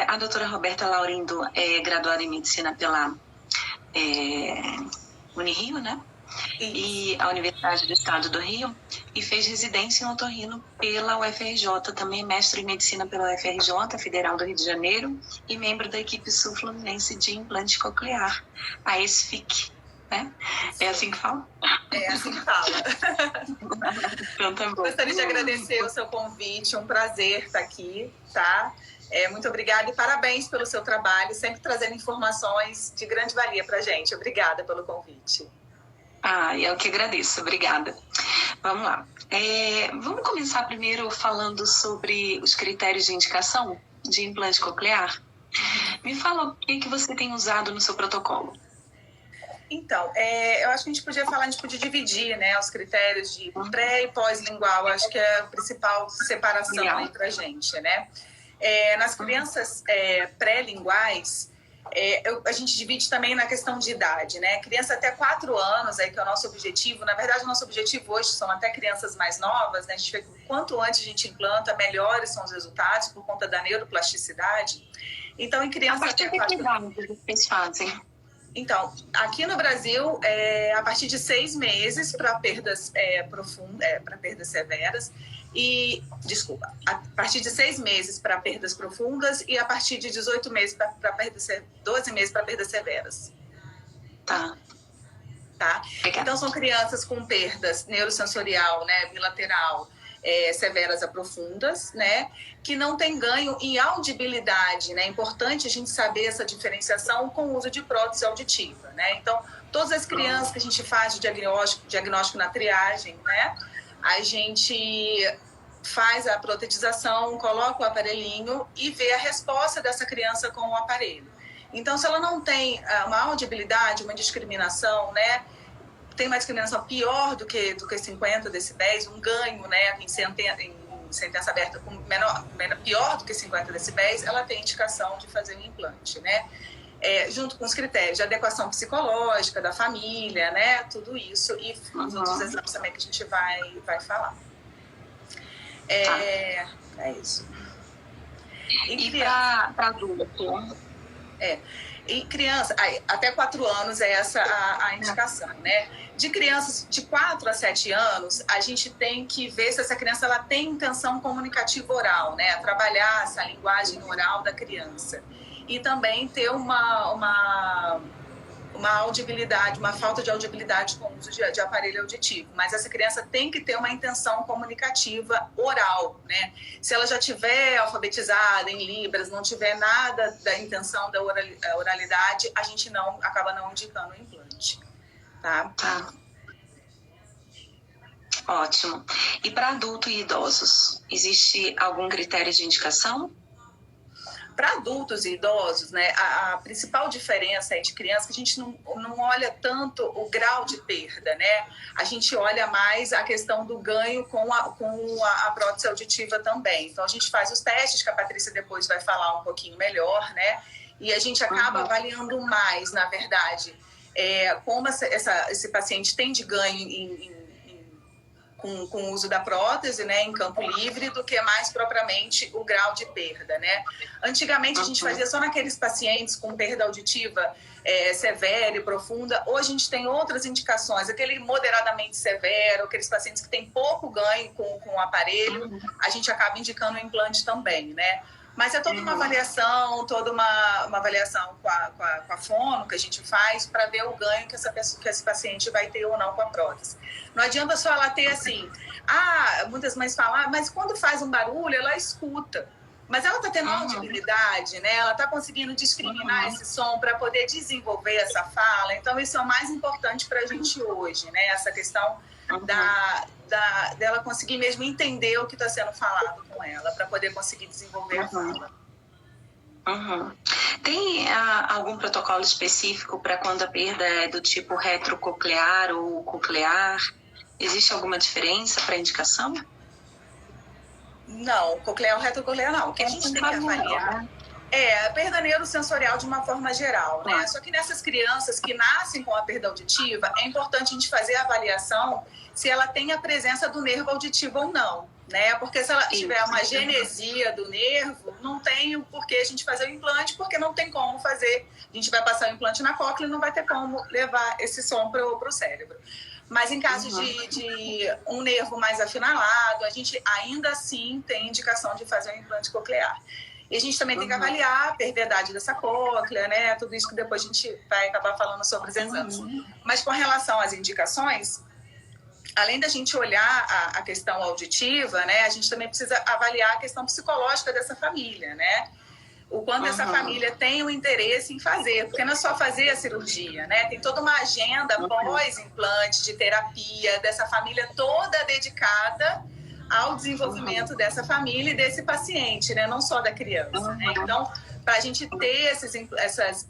A doutora Roberta Laurindo é graduada em medicina pela Unirio, né? E a Universidade do Estado do Rio, e fez residência em otorrino pela UFRJ, também mestre em medicina pela UFRJ, Federal do Rio de Janeiro, e membro da equipe sul-fluminense de implante coclear, a ESFIC, né? É assim que fala? É assim que fala. Então, tá bom. Gostaria de agradecer o seu convite, um prazer estar aqui, tá? Muito obrigada e parabéns pelo seu trabalho, sempre trazendo informações de grande valia para a gente. Obrigada pelo convite. Eu que agradeço, obrigada. Vamos lá. Vamos começar primeiro falando sobre os critérios de indicação de implante coclear. Me fala o que você tem usado no seu protocolo. Então, eu acho que a gente podia dividir, né, os critérios de pré e pós-lingual. Acho que é a principal separação aí para a gente, né? Nas crianças pré-linguais, a gente divide também na questão de idade, né? Criança até 4 anos, aí que é o nosso objetivo. Na verdade, o nosso objetivo hoje são até crianças mais novas, né? A gente vê que quanto antes a gente implanta, melhores são os resultados por conta da neuroplasticidade. Então, em crianças até 4 anos, vocês fazem? Então, aqui no Brasil, a partir de 6 meses para perdas profundas, para perdas severas. A partir de 6 meses para perdas profundas e a partir de 18 meses para perdas, 12 meses para perdas severas. Tá. Então, são crianças com perdas neurosensorial, né, bilateral, severas a profundas, né, que não tem ganho em audibilidade, né? É importante a gente saber essa diferenciação com o uso de prótese auditiva, né? Então, todas as crianças que a gente faz de diagnóstico na triagem, né, a gente faz a protetização, coloca o aparelhinho e vê a resposta dessa criança com o aparelho. Então, se ela não tem uma audibilidade, uma discriminação, né, tem uma discriminação pior do que 50 decibéis, um ganho, né, em sentença aberta pior do que 50 decibéis, ela tem indicação de fazer um implante, né? Junto com os critérios de adequação psicológica da família, né? Tudo isso e os outros exames também que a gente vai falar. É isso. E para adulto? E criança, até 4 anos é essa a indicação, né? De crianças de 4 a 7 anos, a gente tem que ver se essa criança ela tem intenção comunicativa oral, né? Trabalhar essa linguagem oral da criança. E também ter uma audibilidade, uma falta de audibilidade com o uso de aparelho auditivo. Mas essa criança tem que ter uma intenção comunicativa oral, né? Se ela já tiver alfabetizada em Libras, não tiver nada da intenção da oralidade, a gente acaba não indicando o implante, tá? Ótimo. E para adultos e idosos, existe algum critério de indicação? Para adultos e idosos, né, a principal diferença aí de criança é que a gente não olha tanto o grau de perda, né? A gente olha mais a questão do ganho com a prótese auditiva também. Então, a gente faz os testes, que a Patrícia depois vai falar um pouquinho melhor, né? E a gente acaba avaliando mais, na verdade, como esse paciente tem de ganho com o uso da prótese, né, em campo livre, do que mais propriamente o grau de perda, né? Antigamente a gente fazia só naqueles pacientes com perda auditiva severa e profunda. Hoje a gente tem outras indicações, aquele moderadamente severo, aqueles pacientes que têm pouco ganho com o aparelho, a gente acaba indicando o implante também, né? Mas é toda uma avaliação, uma avaliação com a fono que a gente faz para ver o ganho que esse paciente vai ter ou não com a prótese. Não adianta só ela ter assim, muitas mães falam, mas quando faz um barulho, ela escuta. Mas ela está tendo audibilidade, né? Ela está conseguindo discriminar esse som para poder desenvolver essa fala. Então, isso é o mais importante para a gente hoje, né? Essa questão dela conseguir mesmo entender o que está sendo falado com ela, para poder conseguir desenvolver a fala. Tem algum protocolo específico para quando a perda é do tipo retrococlear ou coclear? Existe alguma diferença para indicação? Não, coclear ou retrococlear não. O que a gente tem que avaliar a perda neurosensorial de uma forma geral, né? Só que nessas crianças que nascem com a perda auditiva, é importante a gente fazer a avaliação se ela tem a presença do nervo auditivo ou não. né? Porque se ela tiver uma genesia do nervo, não tem por que a gente fazer o implante, porque não tem como fazer. A gente vai passar o implante na cóclea e não vai ter como levar esse som para o cérebro. Mas em caso de um nervo mais afinalado, a gente ainda assim tem indicação de fazer um implante coclear. E a gente também tem que avaliar a perviedade dessa cóclea, né? Tudo isso que depois a gente vai acabar falando sobre os exames. Mas com relação às indicações, além da gente olhar a questão auditiva, né? A gente também precisa avaliar a questão psicológica dessa família, né? O quanto essa família tem o interesse em fazer, porque não é só fazer a cirurgia, né? Tem toda uma agenda pós-implante, de terapia, dessa família toda dedicada ao desenvolvimento dessa família e desse paciente, né? Não só da criança, né? Então, para a gente ter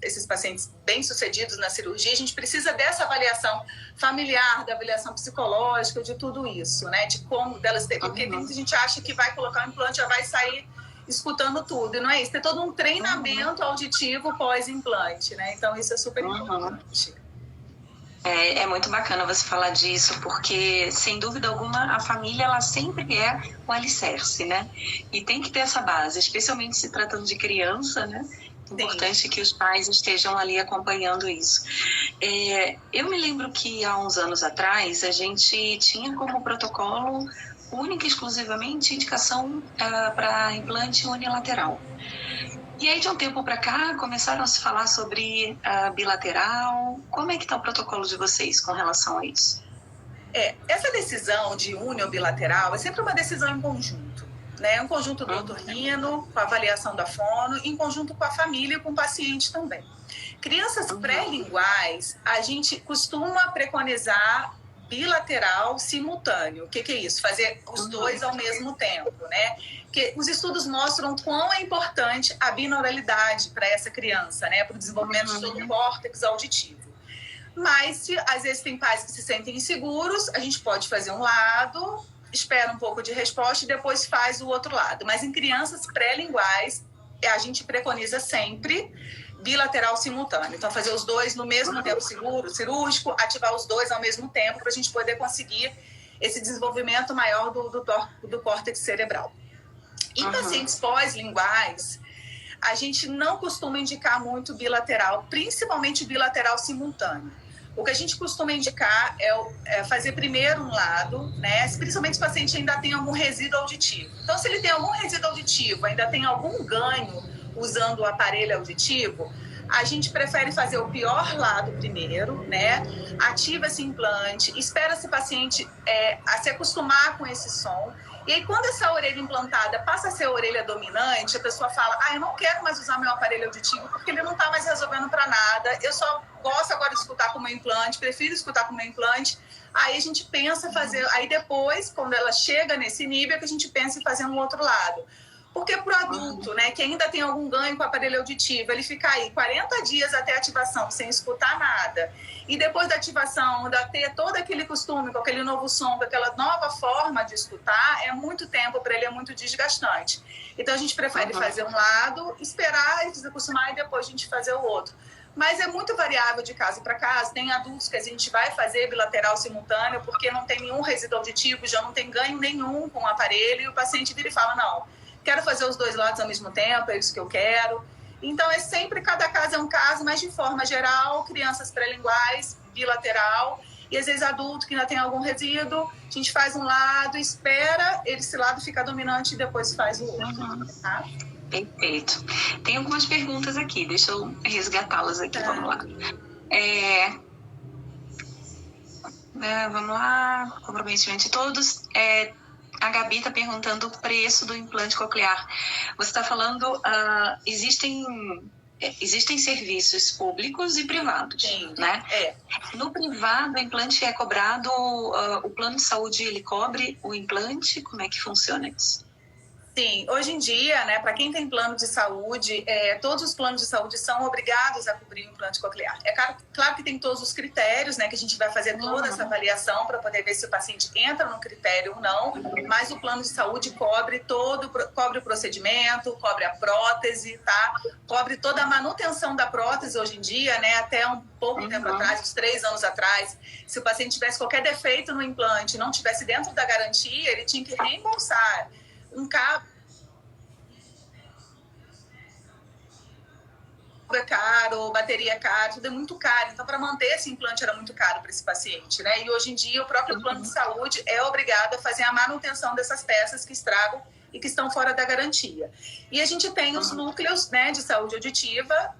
esses pacientes bem-sucedidos na cirurgia, a gente precisa dessa avaliação familiar, da avaliação psicológica, de tudo isso, né? De como delas ter... Porque a gente acha que vai colocar um implante, já vai sair escutando tudo, e não é isso. Tem todo um treinamento auditivo pós-implante, né? Então, isso é super importante. É muito bacana você falar disso, porque, sem dúvida alguma, a família, ela sempre é o alicerce, né? E tem que ter essa base, especialmente se tratando de criança, né? É importante que os pais estejam ali acompanhando isso. Eu me lembro que, há uns anos atrás, a gente tinha como protocolo única e exclusivamente indicação para implante unilateral. E aí, de um tempo para cá, começaram a se falar sobre bilateral. Como é que está o protocolo de vocês com relação a isso? Essa decisão de uni ou bilateral é sempre uma decisão em conjunto, né? Um conjunto do otorrino, com a avaliação da fono, em conjunto com a família e com o paciente também. Crianças pré-linguais, a gente costuma preconizar bilateral simultâneo. O que é isso? Fazer os dois ao mesmo tempo, né? Porque os estudos mostram quão é importante a binauralidade para essa criança, né? Para o desenvolvimento do córtex auditivo. Mas, às vezes, tem pais que se sentem inseguros, a gente pode fazer um lado, espera um pouco de resposta e depois faz o outro lado. Mas em crianças pré-linguais, a gente preconiza sempre bilateral simultâneo. Então, fazer os dois no mesmo tempo cirúrgico, ativar os dois ao mesmo tempo para a gente poder conseguir esse desenvolvimento maior do córtex cerebral. Em pacientes pós-linguais, a gente não costuma indicar muito bilateral, principalmente bilateral simultâneo. O que a gente costuma indicar é fazer primeiro um lado, né? Principalmente se o paciente ainda tem algum resíduo auditivo. Então, se ele tem algum resíduo auditivo, ainda tem algum ganho usando o aparelho auditivo, a gente prefere fazer o pior lado primeiro, né? Ativa esse implante, espera esse paciente a se acostumar com esse som. E aí, quando essa orelha implantada passa a ser a orelha dominante, a pessoa fala, eu não quero mais usar meu aparelho auditivo porque ele não está mais resolvendo para nada, eu só gosto agora de escutar com o meu implante, prefiro escutar com o meu implante. Aí a gente pensa fazer... Aí depois, quando ela chega nesse nível, é que a gente pensa em fazer um outro lado. Porque para o adulto, né, que ainda tem algum ganho com o aparelho auditivo, ele fica aí 40 dias até a ativação sem escutar nada, e depois da ativação, ainda ter todo aquele costume, com aquele novo som, com aquela nova forma de escutar, é muito tempo para ele, é muito desgastante. Então a gente prefere fazer um lado, esperar ele se acostumar e depois a gente fazer o outro. Mas é muito variável de caso para caso. Tem adultos que a gente vai fazer bilateral simultâneo porque não tem nenhum resíduo auditivo, já não tem ganho nenhum com o aparelho, e o paciente vira e fala, não, quero fazer os dois lados ao mesmo tempo, é isso que eu quero. Então, é sempre, cada caso é um caso, mas de forma geral, crianças pré-linguais, bilateral, e às vezes adulto que ainda tem algum resíduo, a gente faz um lado, espera, esse lado fica dominante e depois faz o outro. Tá? Perfeito. Tem algumas perguntas aqui, deixa eu resgatá-las aqui, vamos lá. Vamos lá, comprometimento de todos. A Gabi está perguntando o preço do implante coclear. Você está falando, existem serviços públicos e privados, né? No privado, o implante é cobrado, o plano de saúde, ele cobre o implante? Como é que funciona isso? Sim, hoje em dia, né, para quem tem plano de saúde, todos os planos de saúde são obrigados a cobrir o implante coclear. É claro que tem todos os critérios, né, que a gente vai fazer toda essa avaliação para poder ver se o paciente entra no critério ou não, mas o plano de saúde cobre o procedimento, cobre a prótese, tá? Cobre toda a manutenção da prótese hoje em dia, né, até um pouco tempo atrás, uns 3 anos atrás, se o paciente tivesse qualquer defeito no implante, não tivesse dentro da garantia, ele tinha que reembolsar um cabo é caro, bateria é caro, tudo é muito caro. Então, para manter esse implante era muito caro para esse paciente, né? E hoje em dia, o próprio plano de saúde é obrigado a fazer a manutenção dessas peças que estragam e que estão fora da garantia. E a gente tem os núcleos, né, de saúde auditiva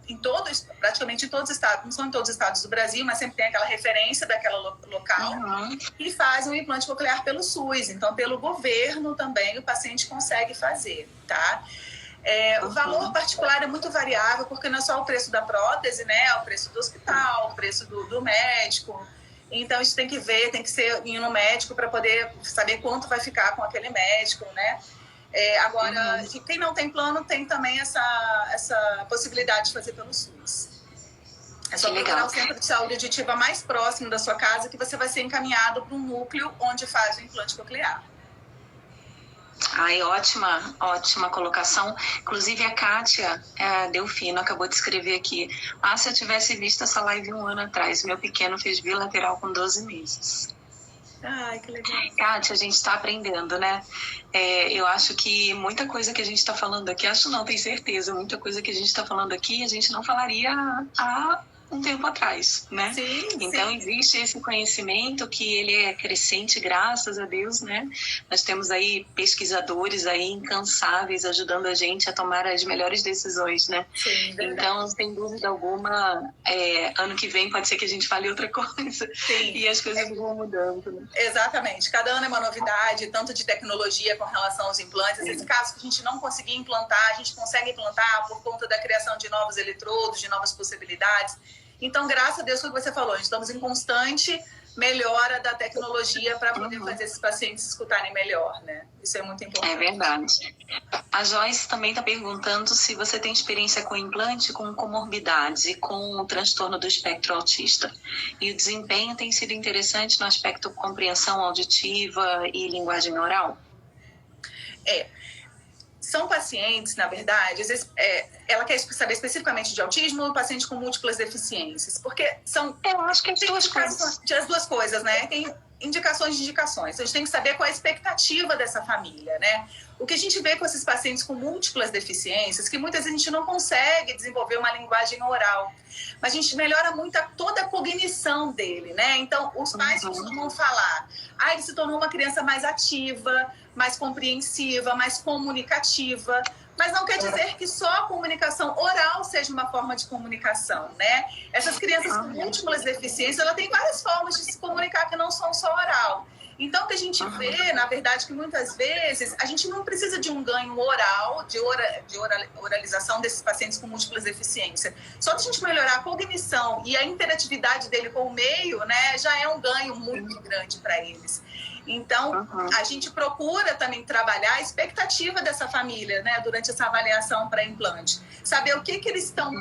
praticamente em todos os estados, não são em todos os estados do Brasil, mas sempre tem aquela referência daquela local, e faz um implante coclear pelo SUS. Então, pelo governo também, o paciente consegue fazer, tá? O valor particular é muito variável, porque não é só o preço da prótese, né? É o preço do hospital, o preço do médico. Então, isso tem que ver, tem que ser ir no médico para poder saber quanto vai ficar com aquele médico, né? Agora, quem não tem plano tem também essa possibilidade de fazer pelo SUS. É só procurar o centro de saúde auditiva mais próximo da sua casa que você vai ser encaminhado para um núcleo onde faz o implante coclear. Ai, ótima colocação. Inclusive a Kátia Delfino acabou de escrever aqui. Se eu tivesse visto essa live 1 ano atrás, meu pequeno fez bilateral com 12 meses. Ai, que legal. Kátia, a gente está aprendendo, né? Eu acho que muita coisa que a gente está falando aqui, tenho certeza, muita coisa que a gente está falando aqui, a gente não falaria há um tempo atrás, né? Sim, então, existe esse conhecimento que ele é crescente, graças a Deus, né? Nós temos aí pesquisadores aí incansáveis ajudando a gente a tomar as melhores decisões, né? Sim, então, sem dúvida alguma, ano que vem pode ser que a gente fale outra coisa. Sim. E as coisas vão mudando. Né? Exatamente. Cada ano é uma novidade, tanto de tecnologia com relação aos implantes. Esse caso que a gente não conseguia implantar, a gente consegue implantar por conta da criação de novos eletrodos, de novas possibilidades. Então, graças a Deus, foi o que você falou, estamos em constante melhora da tecnologia para poder fazer esses pacientes escutarem melhor, né? Isso é muito importante. É verdade. A Joyce também está perguntando se você tem experiência com implante, com comorbidade, com o transtorno do espectro autista. E o desempenho tem sido interessante no aspecto compreensão auditiva e linguagem oral? São pacientes, na verdade, às vezes, ela quer saber especificamente de autismo ou paciente com múltiplas deficiências? Porque são... Eu acho que as duas coisas. As duas coisas, né? Tem indicações de indicações. Então, a gente tem que saber qual é a expectativa dessa família, né? O que a gente vê com esses pacientes com múltiplas deficiências, que muitas vezes a gente não consegue desenvolver uma linguagem oral, mas a gente melhora muito toda a cognição dele, né? Então, os pais costumam falar, ele se tornou uma criança mais ativa, mais compreensiva, mais comunicativa, mas não quer dizer que só a comunicação oral seja uma forma de comunicação, né? Essas crianças com múltiplas deficiências, ela tem várias formas de se comunicar que não são só oral. Então, o que a gente vê, na verdade, que muitas vezes a gente não precisa de um ganho oral, de oralização desses pacientes com múltiplas deficiências. Só de a gente melhorar a cognição e a interatividade dele com o meio, né, já é um ganho muito grande para eles. Então, a gente procura também trabalhar a expectativa dessa família, né, durante essa avaliação para implante. Saber o que eles estão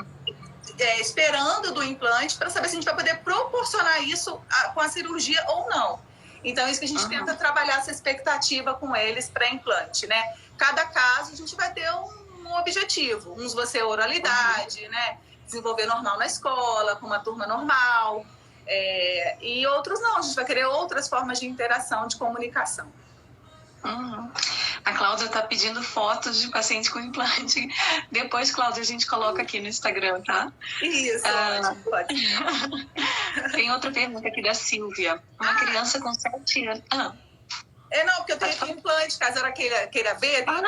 esperando do implante para saber se a gente vai poder proporcionar isso com a cirurgia ou não. Então, é isso que a gente tenta trabalhar essa expectativa com eles para implante, né? Cada caso, a gente vai ter um objetivo. Uns vai ser oralidade, né? Desenvolver normal na escola, com uma turma normal. E outros não, a gente vai querer outras formas de interação, de comunicação. A Cláudia está pedindo fotos de paciente com implante. Depois, Cláudia, a gente coloca aqui no Instagram, tá? Isso, ótimo, pode. Tem outra pergunta aqui da Silvia. Uma criança com 7 anos... Não, porque eu tenho aqui implante, caso ela queira ver. Quero ver. Pode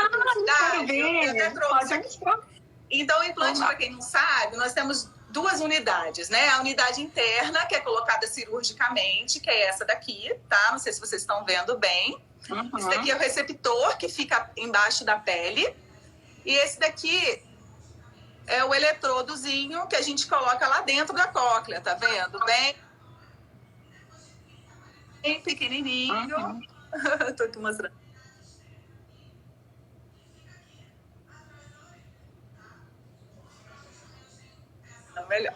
mostrar. Então, o implante, para quem não sabe, nós temos 2 unidades, né? A unidade interna, que é colocada cirurgicamente, que é essa daqui, tá? Não sei se vocês estão vendo bem. Esse daqui é o receptor, que fica embaixo da pele. E esse daqui é o eletrodozinho que a gente coloca lá dentro da cóclea, tá vendo? Bem pequenininho. Tô aqui mostrando. melhor.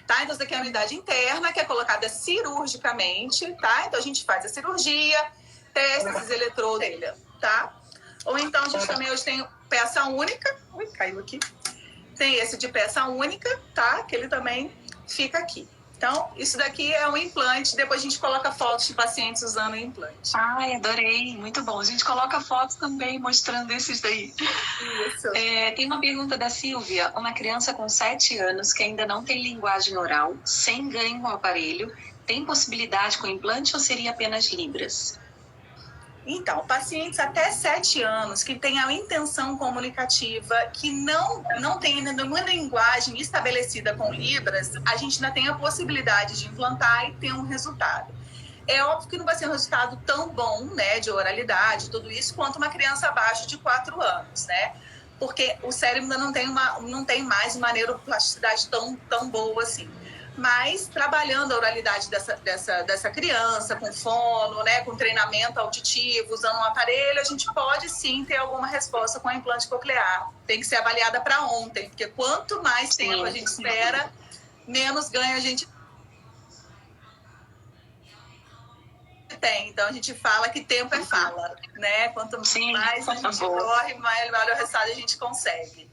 Tá? Então, isso daqui é a unidade interna, que é colocada cirurgicamente, tá? Então, a gente faz a cirurgia, testa esses eletrodos dele, tá? Ou então, a gente também hoje tem peça única. Ui, caiu aqui. Tem esse de peça única, tá? Que ele também fica aqui. Então, isso daqui é um implante. Depois a gente coloca fotos de pacientes usando o implante. Ai, adorei. Muito bom. A gente coloca fotos também mostrando esses daí. Isso. Tem uma pergunta da Silvia. Uma criança com 7 anos que ainda não tem linguagem oral, sem ganho com o aparelho, tem possibilidade com implante ou seria apenas libras? Então, pacientes até 7 anos que têm a intenção comunicativa, que não tem ainda nenhuma linguagem estabelecida com Libras, a gente ainda tem a possibilidade de implantar e ter um resultado. É óbvio que não vai ser um resultado tão bom, né, de oralidade, tudo isso, quanto uma criança abaixo de 4 anos, né? Porque o cérebro ainda não tem mais uma neuroplasticidade tão boa assim. Mas trabalhando a oralidade dessa criança, com fono, né, com treinamento auditivo, usando um aparelho, a gente pode sim ter alguma resposta com a implante coclear. Tem que ser avaliada para ontem, porque quanto mais tempo a gente espera, menos ganho a gente tem. Então a gente fala que tempo é fala, né? Quanto mais a gente corre, mais o resultado a gente consegue.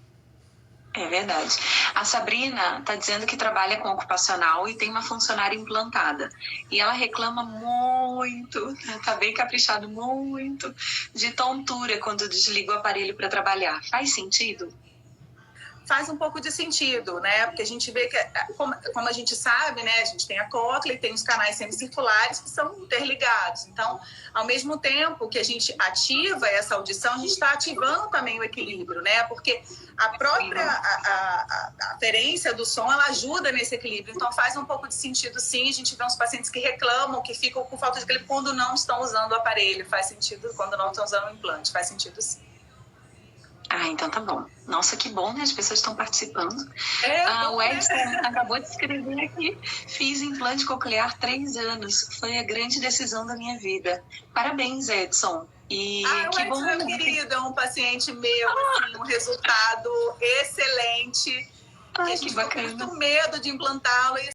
É verdade. A Sabrina está dizendo que trabalha com ocupacional e tem uma funcionária implantada. E ela reclama muito, está bem caprichado, muito, de tontura quando desliga o aparelho para trabalhar. Faz sentido? Faz um pouco de sentido, né? Porque a gente vê que, como a gente sabe, né? A gente tem a cóclea e tem os canais semicirculares que são interligados. Então, ao mesmo tempo que a gente ativa essa audição, a gente está ativando também o equilíbrio, né? Porque a própria aferência do som, ela ajuda nesse equilíbrio. Então, faz um pouco de sentido, sim. A gente vê uns pacientes que reclamam, que ficam com falta de equilíbrio quando não estão usando o aparelho. Faz sentido quando não estão usando o implante. Faz sentido, sim. Ah, então tá bom. Nossa, que bom, né? As pessoas estão participando. O Bom, Edson acabou de escrever aqui. Fiz implante coclear 3 anos. Foi a grande decisão da minha vida. Parabéns, Edson. E o Edson é um querido, é um paciente meu, assim, um resultado excelente. Ai, que bacana. Muito medo de implantá-lo e